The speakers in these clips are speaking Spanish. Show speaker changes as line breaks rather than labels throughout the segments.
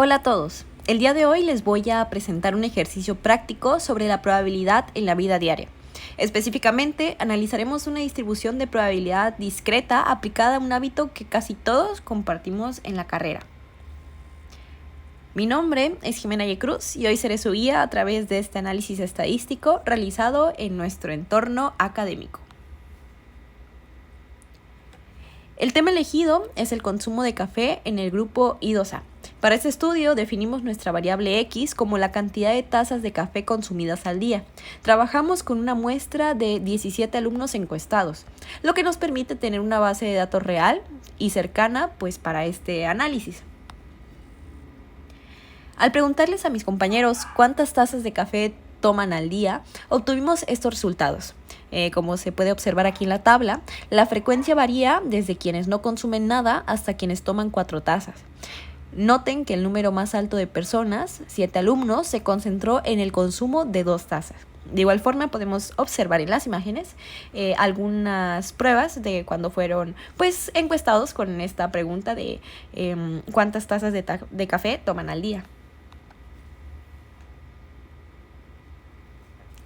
Hola a todos. El día de hoy les voy a presentar un ejercicio práctico sobre la probabilidad en la vida diaria. Específicamente, analizaremos una distribución de probabilidad discreta aplicada a un hábito que casi todos compartimos en la carrera. Mi nombre es Jimena Cruz y hoy seré su guía a través de este análisis estadístico realizado en nuestro entorno académico. El tema elegido es el consumo de café en el grupo I2A. Para este estudio definimos nuestra variable X como la cantidad de tazas de café consumidas al día. Trabajamos con una muestra de 17 alumnos encuestados, lo que nos permite tener una base de datos real y cercana para este análisis. Al preguntarles a mis compañeros cuántas tazas de café toman al día, obtuvimos estos resultados. Como se puede observar aquí en la tabla, la frecuencia varía desde quienes no consumen nada hasta quienes toman 4 tazas. Noten que el número más alto de personas, 7 alumnos, se concentró en el consumo de 2 tazas. De igual forma podemos observar en las imágenes algunas pruebas de cuando fueron encuestados con esta pregunta de cuántas tazas de café toman al día.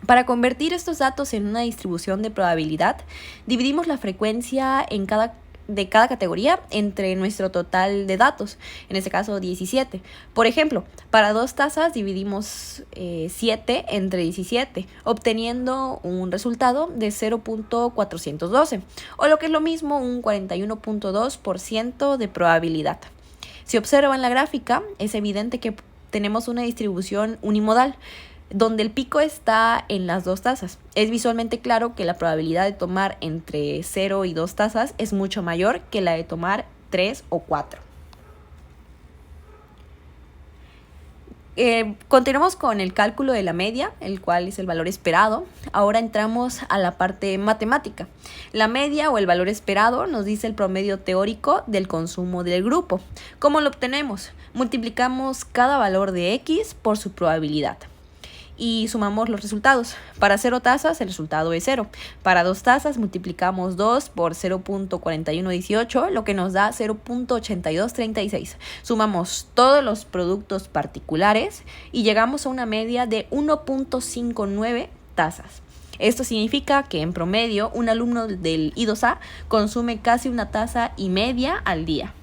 Para convertir estos datos en una distribución de probabilidad, dividimos la frecuencia de cada categoría entre nuestro total de datos, en este caso 17. Por ejemplo, para 2 tazas dividimos 7 entre 17, obteniendo un resultado de 0.412, o lo que es lo mismo, un 41.2% de probabilidad. Si observan la gráfica, es evidente que tenemos una distribución unimodal, donde el pico está en las 2 tazas. Es visualmente claro que la probabilidad de tomar entre 0 y 2 tazas es mucho mayor que la de tomar 3 o 4. Continuamos con el cálculo de la media, el cual es el valor esperado. Ahora entramos a la parte matemática. La media o el valor esperado nos dice el promedio teórico del consumo del grupo. ¿Cómo lo obtenemos? Multiplicamos cada valor de X por su probabilidad y sumamos los resultados. Para 0 tazas el resultado es 0. Para 2 tazas multiplicamos 2 por 0.4118, lo que nos da 0.8236. Sumamos todos los productos particulares y llegamos a una media de 1.59 tazas. Esto significa que en promedio un alumno del I2A consume casi 1,5 tazas al día.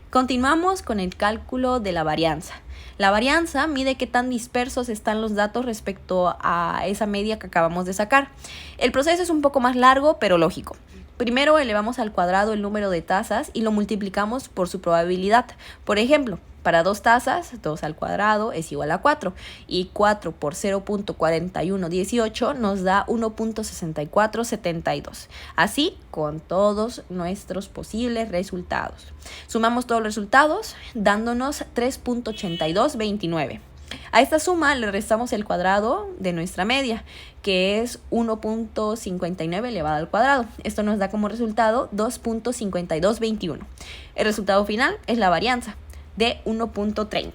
Continuamos con el cálculo de la varianza. La varianza mide qué tan dispersos están los datos respecto a esa media que acabamos de sacar. El proceso es un poco más largo, pero lógico. Primero elevamos al cuadrado el número de tazas y lo multiplicamos por su probabilidad. Por ejemplo, para 2 tazas, 2 al cuadrado es igual a 4. Y 4 por 0.4118 nos da 1.6472. Así con todos nuestros posibles resultados. Sumamos todos los resultados dándonos 3.8229. A esta suma le restamos el cuadrado de nuestra media, que es 1.59 elevado al cuadrado. Esto nos da como resultado 2.5221. El resultado final es la varianza de 1.30.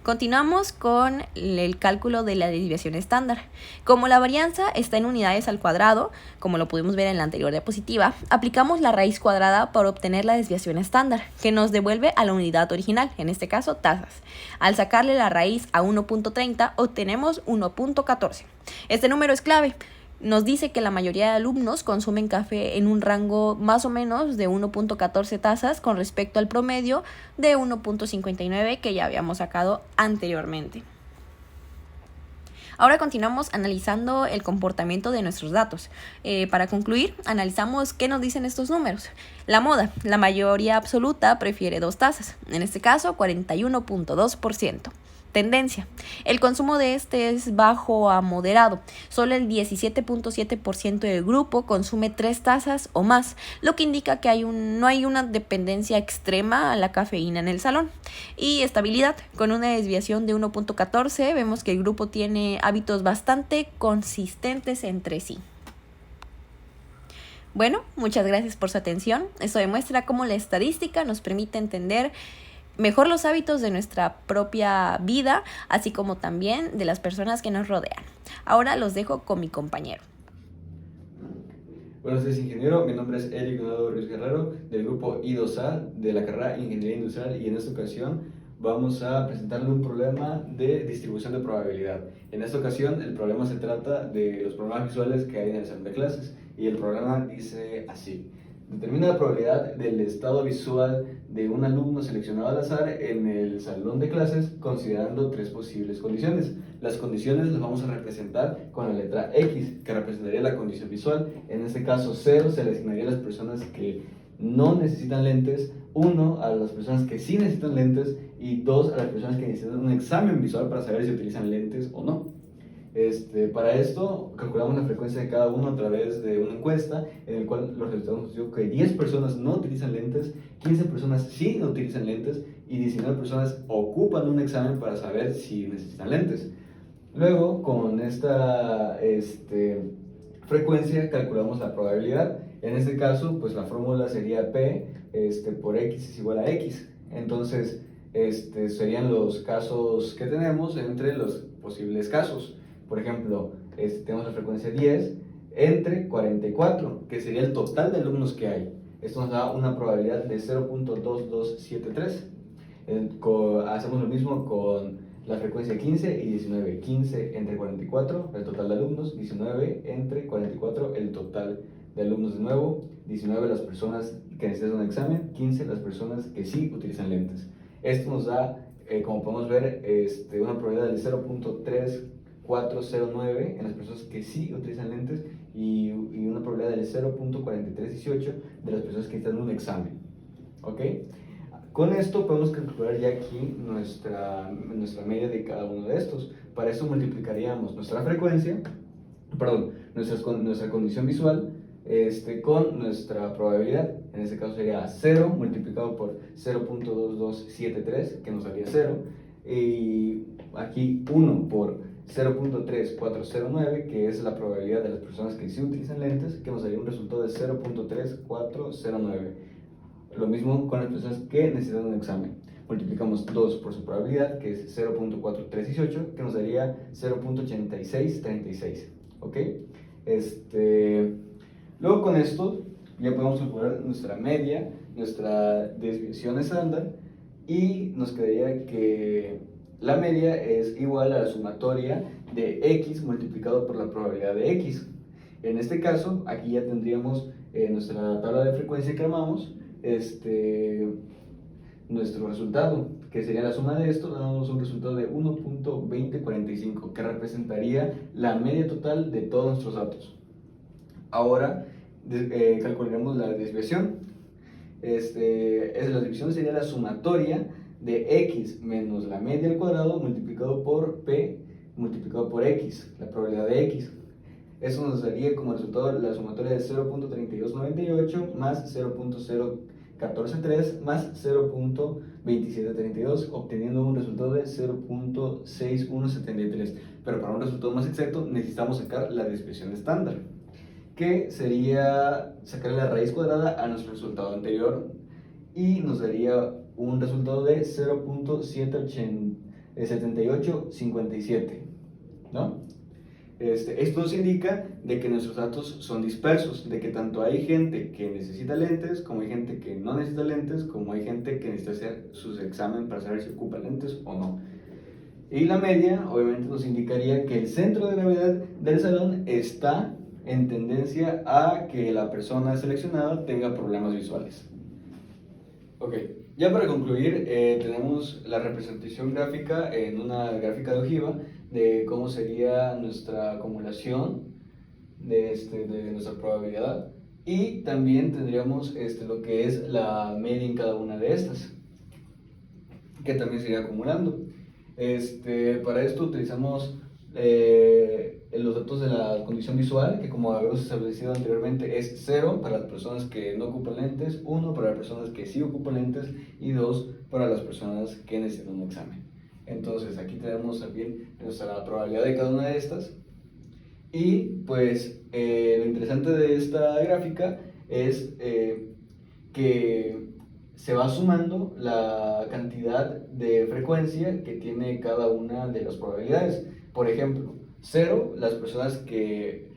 Continuamos con el cálculo de la desviación estándar. Como la varianza está en unidades al cuadrado, como lo pudimos ver en la anterior diapositiva, aplicamos la raíz cuadrada para obtener la desviación estándar, que nos devuelve a la unidad original, en este caso tazas. Al sacarle la raíz a 1.30 obtenemos 1.14. Este número es clave. Nos dice que la mayoría de alumnos consumen café en un rango más o menos de 1.14 tazas con respecto al promedio de 1.59 que ya habíamos sacado anteriormente. Ahora continuamos analizando el comportamiento de nuestros datos. Para concluir, analizamos qué nos dicen estos números. La moda, la mayoría absoluta prefiere 2 tazas, en este caso 41.2%. Tendencia. El consumo de este es bajo a moderado. Solo el 17.7% del grupo consume 3 tazas o más, lo que indica que no hay una dependencia extrema a la cafeína en el salón. Y estabilidad. Con una desviación de 1.14 vemos que el grupo tiene hábitos bastante consistentes entre sí. Bueno, muchas gracias por su atención. Esto demuestra cómo la estadística nos permite entender mejor los hábitos de nuestra propia vida, así como también de las personas que nos rodean. Ahora los dejo con mi compañero.
Buenos días, ingeniero. Mi nombre es Eric Donado Ruiz Guerrero, del grupo I2A de la carrera Ingeniería Industrial, y en esta ocasión vamos a presentarle un problema de distribución de probabilidad. En esta ocasión el problema se trata de los problemas visuales que hay en el salón de clases, y el problema dice así: determina la probabilidad del estado visual de un alumno seleccionado al azar en el salón de clases considerando tres posibles condiciones. Las condiciones las vamos a representar con la letra X, que representaría la condición visual. En este caso, 0 se le asignaría a las personas que no necesitan lentes, 1 a las personas que sí necesitan lentes y 2 a las personas que necesitan un examen visual para saber si utilizan lentes o no. Para esto calculamos la frecuencia de cada uno a través de una encuesta en el cual los resultados nos dio que 10 personas no utilizan lentes, 15 personas sí no utilizan lentes y 19 personas ocupan un examen para saber si necesitan lentes. Luego, con esta frecuencia calculamos la probabilidad. En este caso, pues la fórmula sería P por X es igual a X. Entonces, serían los casos que tenemos entre los posibles casos. Por ejemplo, tenemos la frecuencia 10 entre 44, que sería el total de alumnos que hay. Esto nos da una probabilidad de 0.2273. Hacemos lo mismo con la frecuencia 15 y 19. 15 entre 44, el total de alumnos. 19 entre 44, el total de alumnos de nuevo. 19 las personas que necesitan un examen. 15 las personas que sí utilizan lentes. Esto nos da, como podemos ver, una probabilidad de 0.3409 en las personas que sí utilizan lentes y una probabilidad de 0.4318 de las personas que necesitan un examen. ¿Ok? Con esto podemos calcular ya aquí nuestra media de cada uno de estos. Para eso multiplicaríamos nuestra frecuencia, nuestra condición visual con nuestra probabilidad. En este caso sería 0 multiplicado por 0.2273, que nos daría 0. Y aquí 1 por 0.3409, que es la probabilidad de las personas que sí utilizan lentes, que nos daría un resultado de 0.3409. Lo mismo con las personas que necesitan un examen. Multiplicamos 2 por su probabilidad, que es 0.4318, que nos daría 0.8636. ¿Ok? Luego con esto ya podemos calcular nuestra media, nuestra desviación estándar, y nos quedaría que la media es igual a la sumatoria de X multiplicado por la probabilidad de X. En este caso, aquí ya tendríamos nuestra tabla de frecuencia que armamos, nuestro resultado, que sería la suma de esto, damos un resultado de 1.2045, que representaría la media total de todos nuestros datos. Ahora calcularemos la desviación. La desviación sería la sumatoria de X menos la media al cuadrado multiplicado por P multiplicado por X, la probabilidad de X. Eso nos daría como resultado la sumatoria de 0.3298 más 0.0143 más 0.2732, obteniendo un resultado de 0.6173. Pero para un resultado más exacto necesitamos sacar la desviación estándar, que sería sacar la raíz cuadrada a nuestro resultado anterior, y nos daría un resultado de 0.7857, ¿no? Esto nos indica de que nuestros datos son dispersos, de que tanto hay gente que necesita lentes, como hay gente que no necesita lentes, como hay gente que necesita hacer sus exámenes para saber si ocupa lentes o no. Y la media, obviamente, nos indicaría que el centro de gravedad del salón está en tendencia a que la persona seleccionada tenga problemas visuales. Ok, ya para concluir, tenemos la representación gráfica en una gráfica de ojiva de cómo sería nuestra acumulación de nuestra probabilidad, y también tendríamos lo que es la media en cada una de estas, que también se irá acumulando. Para esto utilizamos los datos de la condición visual, que como habíamos establecido anteriormente es 0 para las personas que no ocupan lentes, 1 para las personas que sí ocupan lentes y 2 para las personas que necesitan un examen. Entonces aquí tenemos también nuestra probabilidad de cada una de estas. Y pues lo interesante de esta gráfica es que se va sumando la cantidad de frecuencia que tiene cada una de las probabilidades. Por ejemplo, 0, las personas que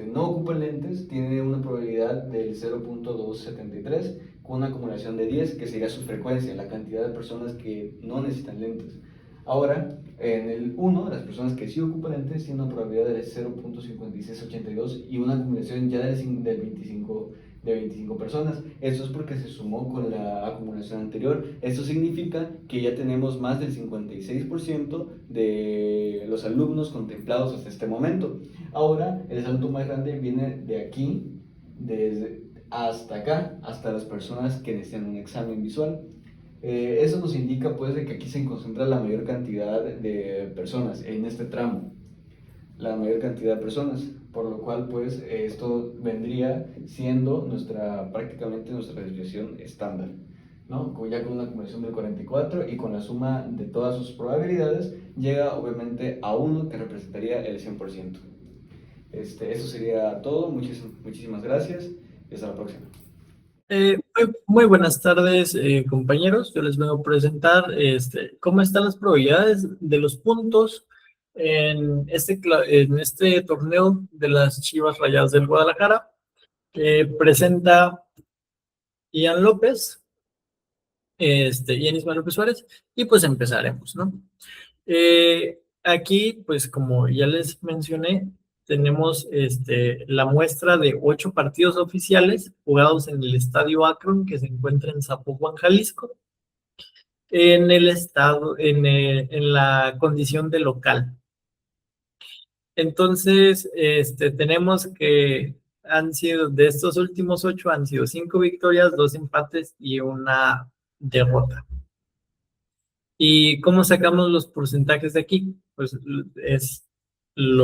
no ocupan lentes, tiene una probabilidad del 0.273 con una acumulación de 10, que sería su frecuencia, la cantidad de personas que no necesitan lentes. Ahora, en el 1, las personas que sí ocupan lentes tienen una probabilidad de 0.5682 y una acumulación ya del 25 de 25 personas. Esto es porque se sumó con la acumulación anterior. Esto significa que ya tenemos más del 56% de los alumnos contemplados hasta este momento. Ahora, el salto más grande viene de aquí, desde hasta acá, hasta las personas que necesitan un examen visual. Eso nos indica pues de que aquí se concentra la mayor cantidad de personas en este tramo, la mayor cantidad de personas, por lo cual pues esto vendría siendo prácticamente nuestra desviación estándar, ¿no? Ya con una acumulación del 44 y con la suma de todas sus probabilidades llega obviamente a 1, que representaría el 100%. Eso sería todo, muchísimas gracias y hasta la próxima.
Muy buenas tardes, compañeros. Yo les vengo a presentar cómo están las probabilidades de los puntos en este torneo de las Chivas Rayadas del Guadalajara, que presenta Ian López, Ian Ismael López Suárez, y pues empezaremos, ¿no? Aquí, pues como ya les mencioné, tenemos la muestra de 8 partidos oficiales jugados en el Estadio Akron, que se encuentra en Zapopan, Jalisco, en la condición de local. Entonces, tenemos que de estos últimos 8 han sido 5 victorias, 2 empates y una derrota. ¿Y cómo sacamos los porcentajes de aquí? Pues es el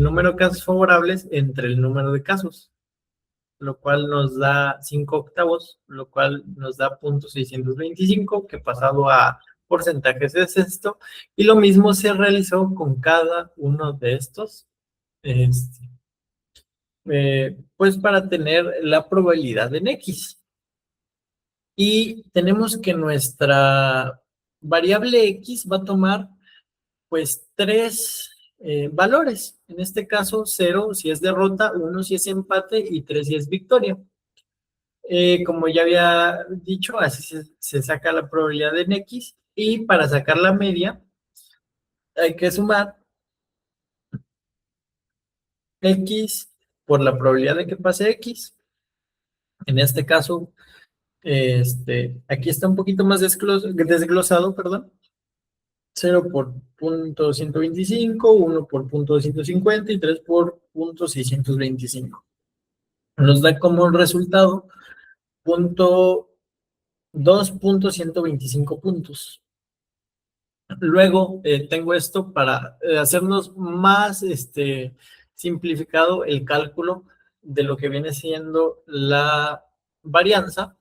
número de casos favorables entre el número de casos, lo cual nos da 5 octavos, lo cual nos da .625, que pasado a porcentajes es esto, y lo mismo se realizó con cada uno de estos, pues para tener la probabilidad en X. Y tenemos que nuestra variable X va a tomar pues 3 valores. En este caso, 0 si es derrota, 1 si es empate y 3 si es victoria. Como ya había dicho, así se saca la probabilidad en X, y para sacar la media hay que sumar X por la probabilidad de que pase X. En este caso, aquí está un poquito más desglosado, perdón. 0 por .125, 1 por .250 y 3 por .625. Nos da como resultado 2.125 puntos. Luego tengo esto para hacernos más simplificado el cálculo de lo que viene siendo la varianza,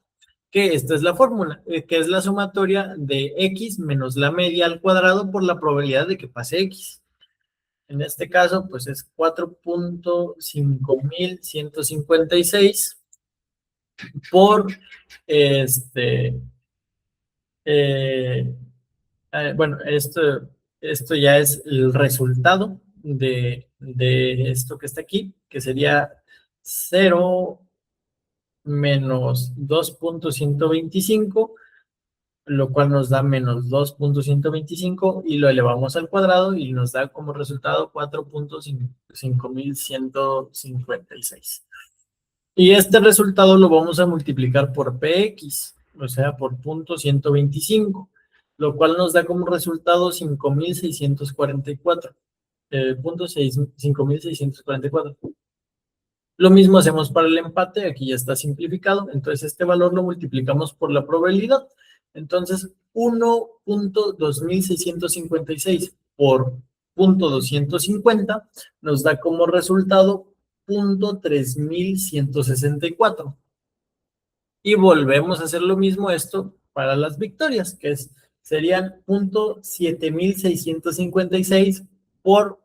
que esta es la fórmula, que es la sumatoria de X menos la media al cuadrado por la probabilidad de que pase X. En este caso, pues es 4.5156 por bueno, esto ya es el resultado de esto que está aquí, que sería 0 menos 2.125, lo cual nos da menos 2.125, y lo elevamos al cuadrado y nos da como resultado 4.5156. Y este resultado lo vamos a multiplicar por PX, o sea, por .125, lo cual nos da como resultado 5.644. 5.644. Lo mismo hacemos para el empate, aquí ya está simplificado, entonces este valor lo multiplicamos por la probabilidad. Entonces, 1.2656 por .250 nos da como resultado .3164. Y volvemos a hacer lo mismo esto para las victorias, que serían .7656 por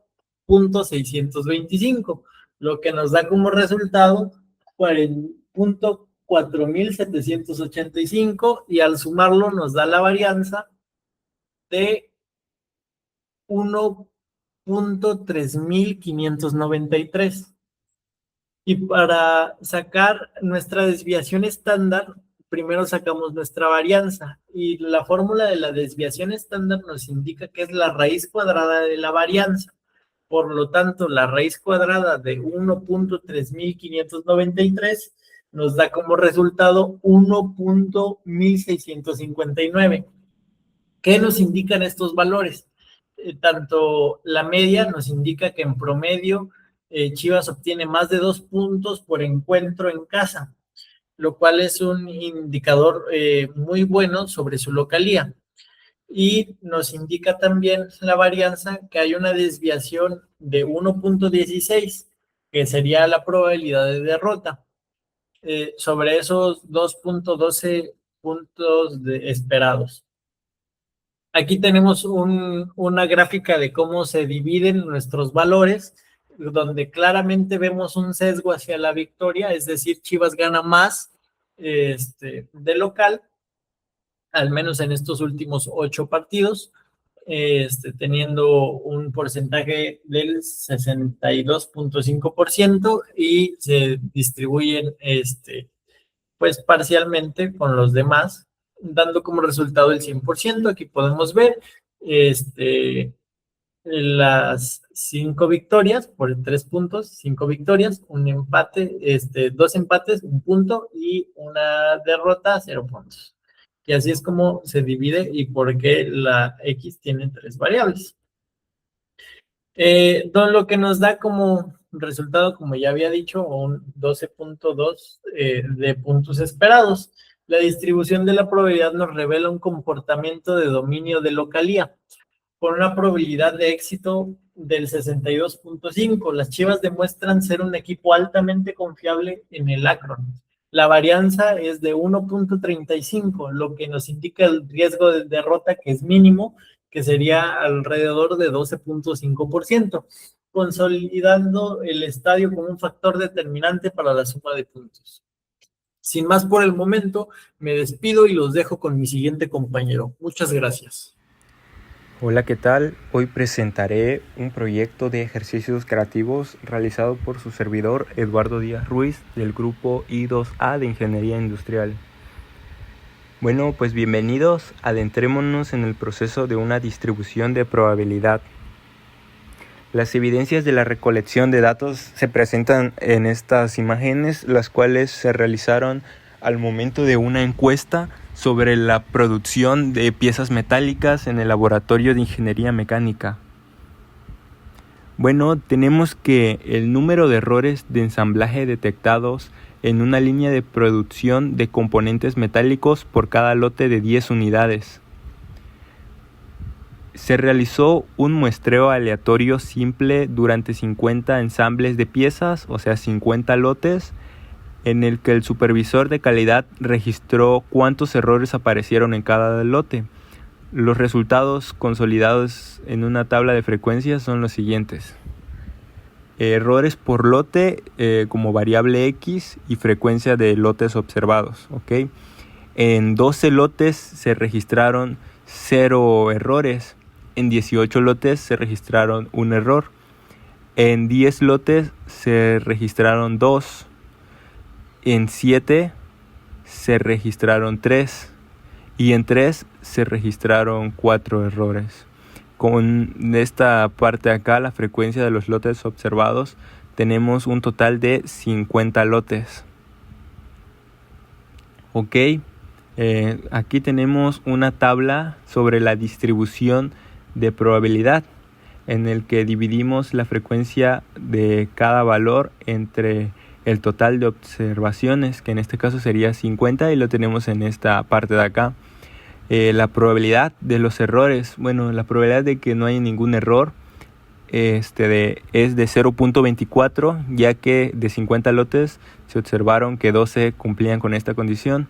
.625, lo que nos da como resultado .4785, y al sumarlo nos da la varianza de 0.3593. Y para sacar nuestra desviación estándar, primero sacamos nuestra varianza. Y la fórmula de la desviación estándar nos indica que es la raíz cuadrada de la varianza. Por lo tanto, la raíz cuadrada de 1.3593 nos da como resultado 1.1659. ¿Qué nos indican estos valores? Tanto la media nos indica que en promedio Chivas obtiene más de 2 puntos por encuentro en casa, lo cual es un indicador muy bueno sobre su localía. Y nos indica también la varianza que hay una desviación de 1.16, que sería la probabilidad de derrota, sobre esos 2.12 puntos esperados. Aquí tenemos una gráfica de cómo se dividen nuestros valores, donde claramente vemos un sesgo hacia la victoria, es decir, Chivas gana más de local, al menos en estos últimos 8 partidos, teniendo un porcentaje del 62.5% y se distribuyen pues parcialmente con los demás, dando como resultado el 100%. Aquí podemos ver las 5 victorias por 3 puntos, 5 victorias, un empate, 2 empates, 1 punto y una derrota, 0 puntos. Y así es como se divide y por qué la X tiene 3 variables. Lo que nos da como resultado, como ya había dicho, un 12.2 de puntos esperados. La distribución de la probabilidad nos revela un comportamiento de dominio de localía, con una probabilidad de éxito del 62.5. Las Chivas demuestran ser un equipo altamente confiable en el Akron. La varianza es de 1.35, lo que nos indica el riesgo de derrota, que es mínimo, que sería alrededor de 12.5%, consolidando el estadio como un factor determinante para la suma de puntos. Sin más por el momento, me despido y los dejo con mi siguiente compañero. Muchas gracias.
Hola, ¿qué tal? Hoy presentaré un proyecto de ejercicios creativos realizado por su servidor Eduardo Díaz Ruiz del grupo I2A de Ingeniería Industrial. Bueno, pues bienvenidos, adentrémonos en el proceso de una distribución de probabilidad. Las evidencias de la recolección de datos se presentan en estas imágenes, las cuales se realizaron al momento de una encuesta sobre la producción de piezas metálicas en el laboratorio de ingeniería mecánica. Bueno, tenemos que el número de errores de ensamblaje detectados en una línea de producción de componentes metálicos por cada lote de 10 unidades. Se realizó un muestreo aleatorio simple durante 50 ensambles de piezas, o sea 50 lotes, en el que el supervisor de calidad registró cuántos errores aparecieron en cada lote. Los resultados consolidados en una tabla de frecuencias son los siguientes. Errores por lote como variable X y frecuencia de lotes observados. ¿Okay? En 12 lotes se registraron 0 errores. En 18 lotes se registraron 1 error. En 10 lotes se registraron 2. En 7 se registraron 3 y en 3 se registraron 4 errores. Con esta parte de acá, la frecuencia de los lotes observados, tenemos un total de 50 lotes. Ok, aquí tenemos una tabla sobre la distribución de probabilidad en el que dividimos la frecuencia de cada valor entre el total de observaciones, que en este caso sería 50 y lo tenemos en esta parte de acá. La probabilidad de los errores, bueno, la probabilidad de que no haya ningún error es de 0.24, ya que de 50 lotes se observaron que 12 cumplían con esta condición.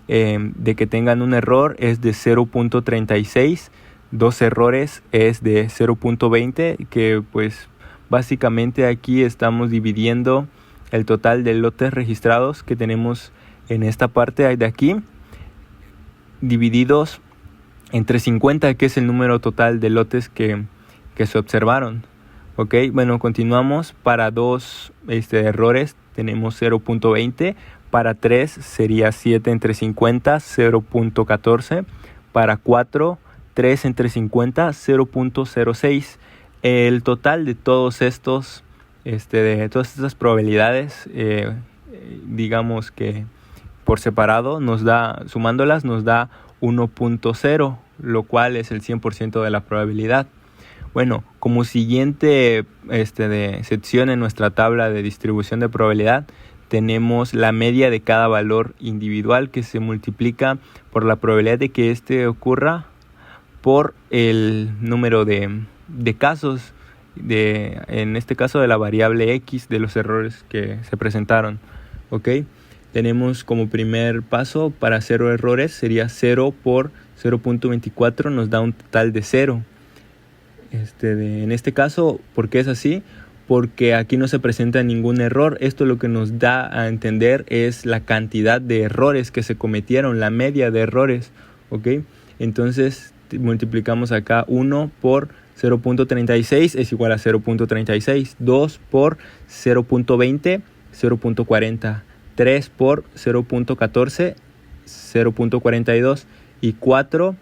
De que tengan un error es de 0.36, 2 errores es de 0.20, que pues básicamente aquí estamos dividiendo el total de lotes registrados que tenemos en esta parte de aquí, divididos entre 50, que es el número total de lotes que se observaron. Ok, bueno, continuamos. Para 2 errores tenemos 0.20. Para 3 sería 7 entre 50, 0.14. Para 4, 3 entre 50, 0.06. El total de todos estos, de todas estas probabilidades, digamos que por separado nos da, sumándolas nos da 1.0, lo cual es el 100% de la probabilidad. Bueno, como siguiente sección en nuestra tabla de distribución de probabilidad, tenemos la media de cada valor individual que se multiplica por la probabilidad de que ocurra por el número de casos, en este caso de la variable X, de los errores que se presentaron. ¿Ok? Tenemos como primer paso para 0 errores, sería 0 por 0.24, nos da un total de 0. En este caso, ¿por qué es así? Porque aquí no se presenta ningún error. Esto lo que nos da a entender es la cantidad de errores que se cometieron, la media de errores. ¿Ok? Entonces multiplicamos acá 1 por 0.36 es igual a 0.36. 2 por 0.20, 0.40. 3 por 0.14, 0.42. Y 4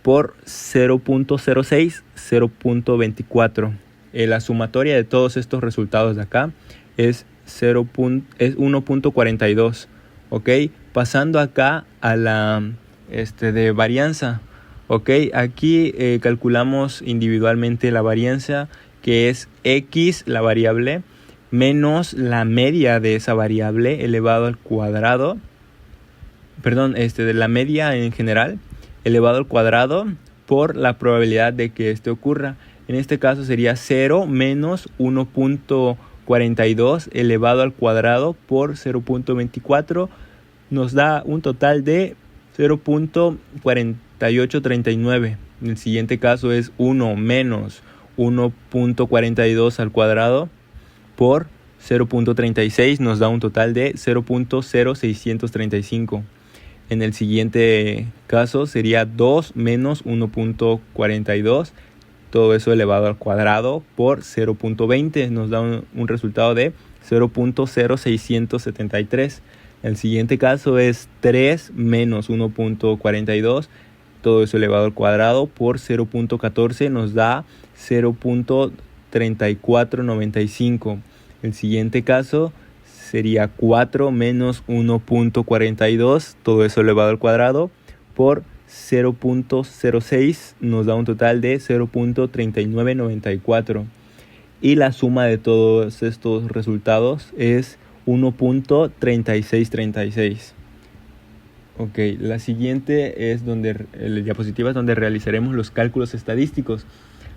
por 0.06, 0.24. La sumatoria de todos estos resultados de acá es 1.42. ¿Ok? Pasando acá a la de varianza. ¿Ok? Aquí calculamos individualmente la varianza, que es X, la variable, menos la media de esa variable elevado al cuadrado. Perdón, de la media en general elevado al cuadrado por la probabilidad de que ocurra. En este caso sería 0 menos 1.42 elevado al cuadrado por 0.24. Nos da un total de 0.4839. El siguiente caso es 1 menos 1.42 al cuadrado por 0.36. Nos da un total de 0.0635. En el siguiente caso sería 2 menos 1.42, todo eso elevado al cuadrado por 0.20, nos da un resultado de 0.0673. El siguiente caso es 3 menos 1.42, todo eso elevado al cuadrado por 0.14, nos da 0.3495. El siguiente caso sería 4 menos 1.42, todo eso elevado al cuadrado, por 0.06, nos da un total de 0.3994. Y la suma de todos estos resultados es 1.3636. Ok, la siguiente es la diapositiva es donde realizaremos los cálculos estadísticos.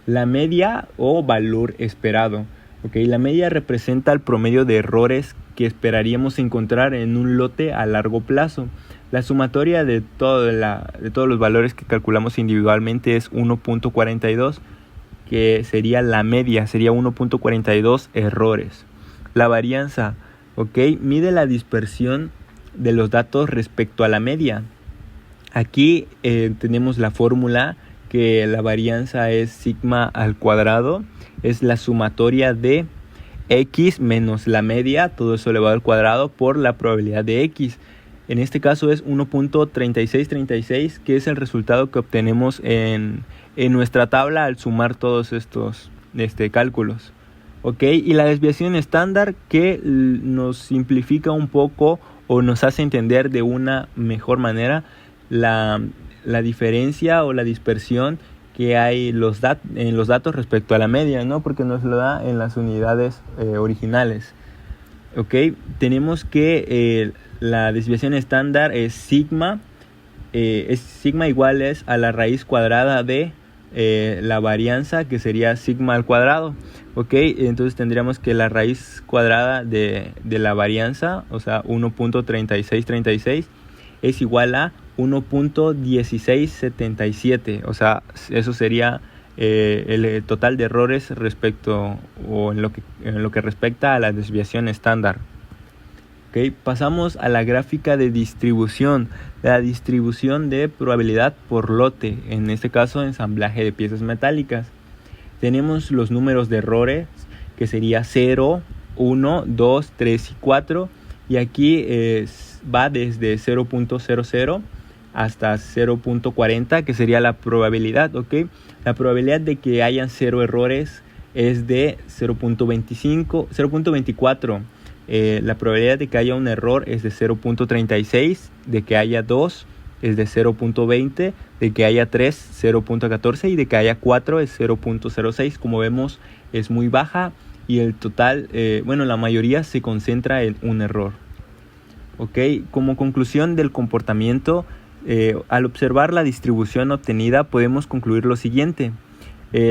La media o valor esperado. Okay, la media representa el promedio de errores que esperaríamos encontrar en un lote a largo plazo. La sumatoria de todos los valores que calculamos individualmente es 1.42, que sería la media, sería 1.42 errores. La varianza, mide la dispersión de los datos respecto a la media. Aquí tenemos la fórmula, que la varianza es sigma al cuadrado, es la sumatoria de X menos la media, todo eso elevado al cuadrado por la probabilidad de X. En este caso es 1.3636, que es el resultado que obtenemos en nuestra tabla al sumar todos estos cálculos. Y la desviación estándar, que nos simplifica un poco o nos hace entender de una mejor manera la diferencia o la dispersión que hay en los datos respecto a la media, ¿no? Porque nos lo da en las unidades originales. Tenemos que la desviación estándar es sigma iguales a la raíz cuadrada de la varianza, que sería sigma al cuadrado. Entonces tendríamos que la raíz cuadrada de la varianza, o sea 1.3636, es igual a 1.1677, o sea, eso sería el total de errores respecto o en lo que respecta a la desviación estándar. Pasamos a la gráfica de distribución, la distribución de probabilidad por lote, en este caso ensamblaje de piezas metálicas. tenemos los números de errores, que sería 0, 1, 2, 3 y 4. Y aquí va desde 0.00 hasta 0.40, que sería la probabilidad, ¿ok? La probabilidad de que hayan 0 errores es de 0.25, 0.24. La probabilidad de que haya un error es de 0.36, de que haya 2 es de 0.20, de que haya 3, 0.14 y de que haya 4 es 0.06. Como vemos, es muy baja y el total, la mayoría se concentra en un error. ¿Ok? Como conclusión del comportamiento, al observar la distribución obtenida podemos concluir lo siguiente.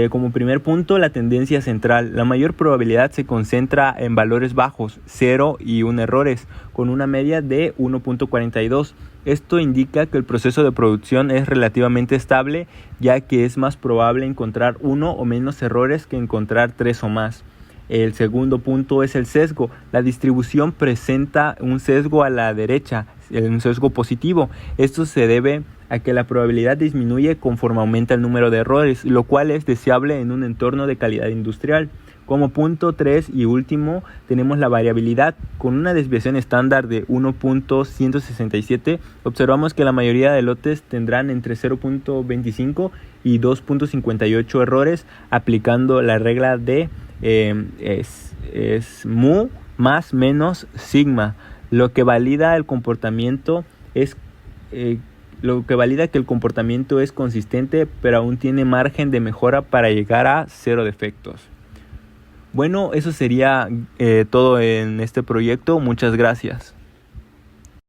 Como primer punto, la tendencia central. La mayor probabilidad se concentra en valores bajos, 0 y 1 errores, con una media de 1.42. Esto indica que el proceso de producción es relativamente estable, ya que es más probable encontrar 1 o menos errores que encontrar 3 o más. El segundo punto es el sesgo. La distribución presenta un sesgo a la derecha, un sesgo positivo. Esto se debe a que la probabilidad disminuye conforme aumenta el número de errores, lo cual es deseable en un entorno de calidad industrial. Como punto 3 y último, tenemos la variabilidad. Con una desviación estándar de 1.167, observamos que la mayoría de lotes tendrán entre 0.25 y 2.58 errores, aplicando la regla de es mu más menos sigma, lo que valida que el comportamiento es consistente, pero aún tiene margen de mejora para llegar a 0 defectos. Bueno, eso sería todo en este proyecto. Muchas gracias.